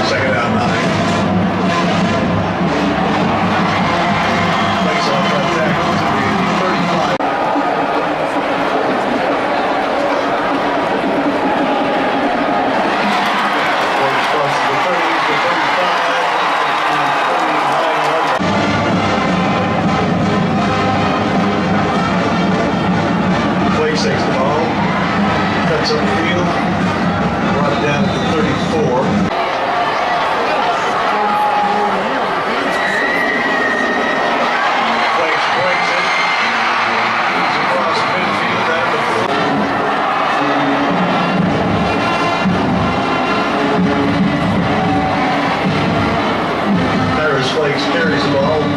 Second down 9. Makes off that tackle to the 35. Works across the 30 to 35. 39 Play takes the ball, cuts up the field, brought it down to the 34. Flakes carries the ball.